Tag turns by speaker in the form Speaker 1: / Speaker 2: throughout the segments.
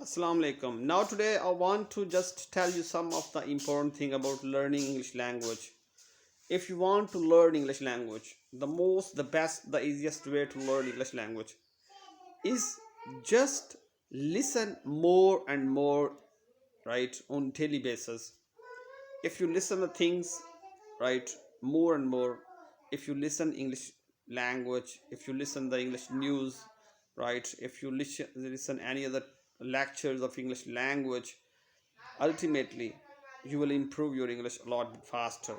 Speaker 1: Assalamu alaikum. Now today I want to just tell you some of the important thing about learning English language. If you want to learn English language, the best, the easiest way to learn English language is just listen more and more, right, on daily basis. If you listen to things, right, more and more, if you listen English language, if you listen the English news, right, if you listen any other lectures of English language, ultimately you will improve your English a lot faster.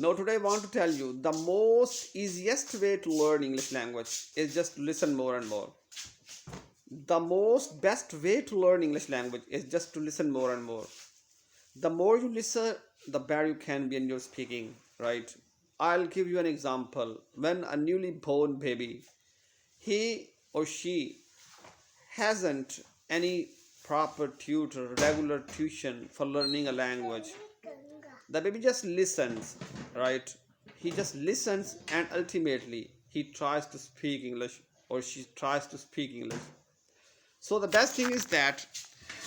Speaker 1: Now today I want to tell you the most easiest way to learn English language is just listen more and more. The most best way to learn English language is just to listen more and more. The more you listen, the better you can be in your speaking, right? I'll give you an example. When a newly born baby, he or she hasn't any proper tutor, regular tuition for learning a language, the baby just listens, right? He just listens and ultimately he tries to speak English or she tries to speak English. So the best thing is that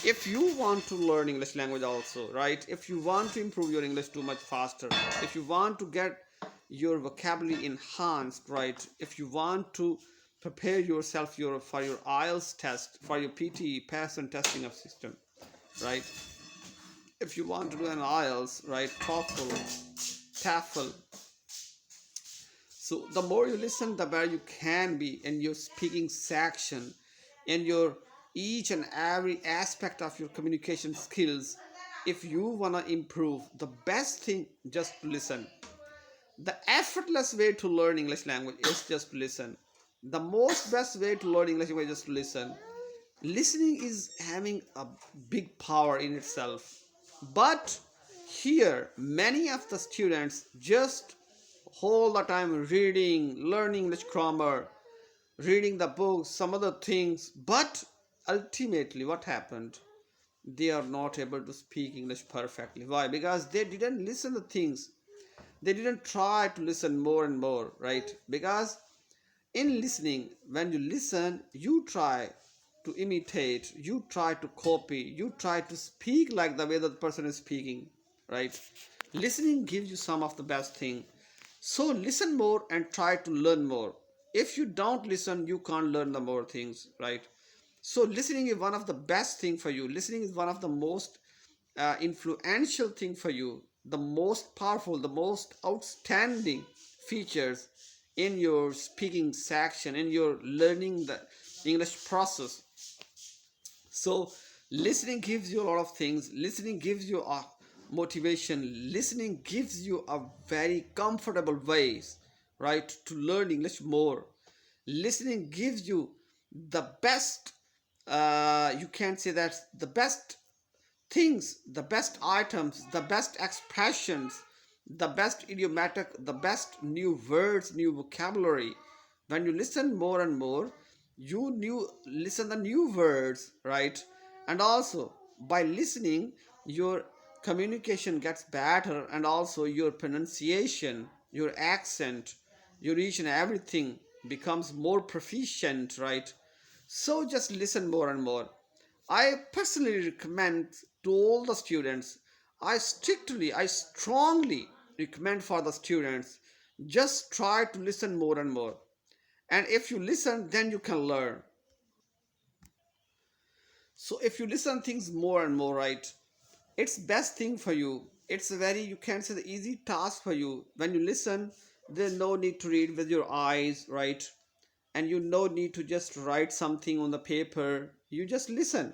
Speaker 1: if you want to learn English language also, right, if you want to improve your English too much faster, if you want to get your vocabulary enhanced, right, if you want to prepare yourself for your IELTS test, for your PTE, pass and testing of system, right, if you want to do an IELTS, right, TOEFL, so the more you listen, the better you can be in your speaking section, in your each and every aspect of your communication skills. If you wanna improve, the best thing just to listen. The effortless way to learn English language is just to listen. The most best way to learn English language is just to listen. Listening is having a big power in itself, but here many of the students just whole the time reading, learning English grammar, reading the books, some other things, but ultimately what happened, they are not able to speak English perfectly. Why? Because they didn't listen to things, they didn't try to listen more and more, right? Because in listening, when you listen, you try to imitate, you try to copy, you try to speak like the way that the person is speaking, right? Listening gives you some of the best thing. So listen more and try to learn more. If you don't listen, you can't learn the more things, right? So listening is one of the best thing for you. Listening is one of the most influential thing for you, the most powerful, the most outstanding features in your speaking section, in your learning the English process. So listening gives you a lot of things. Listening gives you a motivation. Listening gives you a very comfortable ways, right, to learn English more. Listening gives you the best, you can say that the best things, the best items, the best expressions, the best idiomatic, the best new words, new vocabulary. When you listen more and more, you new listen the new words, right? And also by listening, your communication gets better, and also your pronunciation, your accent, your each and everything becomes more proficient, right? So just listen more and more. I personally recommend to all the students, I strongly recommend for the students, just try to listen more and more. And if you listen, then you can learn. So if you listen things more and more, right, it's best thing for you. It's a very, you can say, the easy task for you. When you listen, there's no need to read with your eyes, right? And you no need to just write something on the paper. You just listen,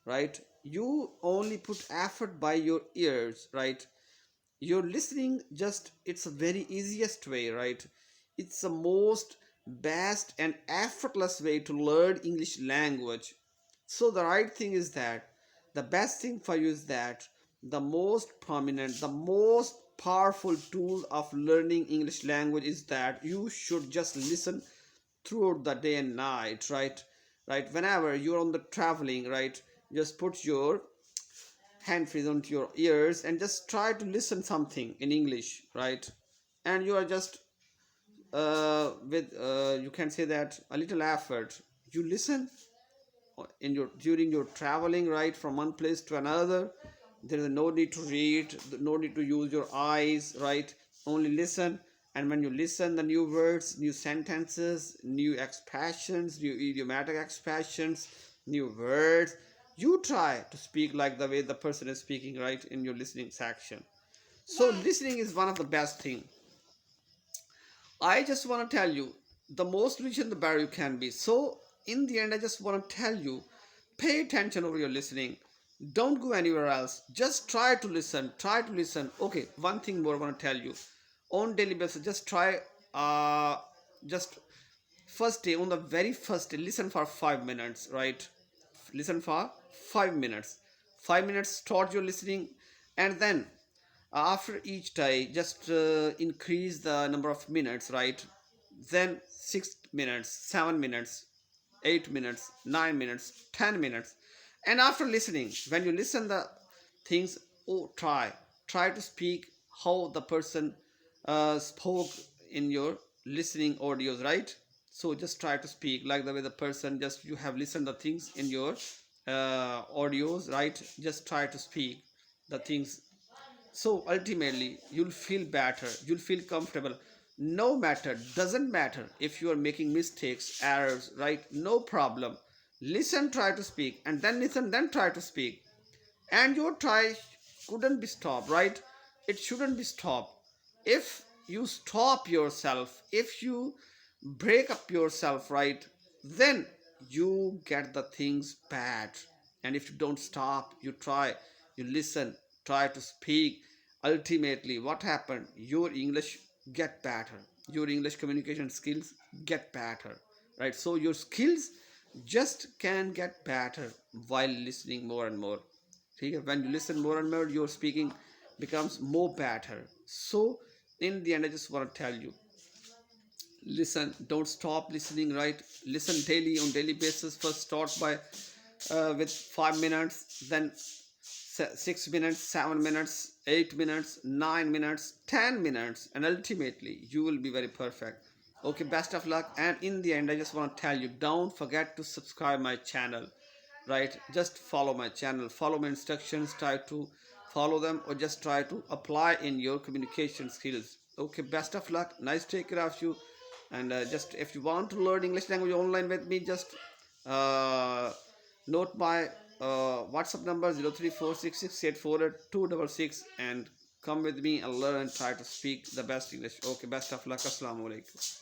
Speaker 1: right? You only put effort by your ears, right? You're listening, just it's a very easiest way, right? It's the most best and effortless way to learn English language. So the right thing is that the best thing for you is that the most prominent, the most powerful tool of learning English language is that you should just listen throughout the day and night, right, whenever you're on the traveling, right, just put your hand free onto your ears and just try to listen something in English, right? And you are just with you can say that a little effort, you listen in your during your traveling, right, from one place to another. There is no need to read, no need to use your eyes, right? Only listen. And when you listen, the new words, new sentences, new expressions, new idiomatic expressions, new words, you try to speak like the way the person is speaking, right, in your listening section. So listening is one of the best thing. I just want to tell you, the most religion the better you can be. So in the end, I just want to tell you, pay attention over your listening. Don't go anywhere else. Just try to listen. Try to listen. Okay, one thing more I want to tell you. On daily basis, just try. Just first day, on the very first day, listen for 5 minutes. Right, listen for 5 minutes. 5 minutes. Start your listening, and then after each day just increase the number of minutes, right? Then 6 minutes, 7 minutes, 8 minutes, 9 minutes, 10 minutes. And after listening, when you listen the things, oh, try to speak how the person spoke in your listening audios, right? So just try to speak like the way the person just you have listened the things in your audios, right? Just try to speak the things. So ultimately you'll feel better, you'll feel comfortable. No matter, doesn't matter if you are making mistakes, errors, right? No problem. Listen, try to speak, and then listen, then try to speak. And your try couldn't be stopped, right? It shouldn't be stopped. If you stop yourself, if you break up yourself, right, then you get the things bad. And if you don't stop, you try, you listen, try to speak, ultimately what happened, your English get better, your English communication skills get better, right? So your skills just can get better while listening more and more. ठीक है, when you listen more and more, your speaking becomes more better. So in the end, I just want to tell you, listen, don't stop listening, right? Listen daily, on daily basis. First start by with 5 minutes, then 6 minutes, 7 minutes, 8 minutes, 9 minutes, 10 minutes, and ultimately you will be very perfect. Okay, best of luck. And in the end, I just want to tell you, don't forget to subscribe my channel, right? Just follow my channel, follow my instructions, try to follow them, or just try to apply in your communication skills. Okay, best of luck, nice to take care of you. And just if you want to learn English language online with me, just note my WhatsApp number 03466848 and come with me and learn and try to speak the best English. Okay, best of luck. Assalamu alaikum.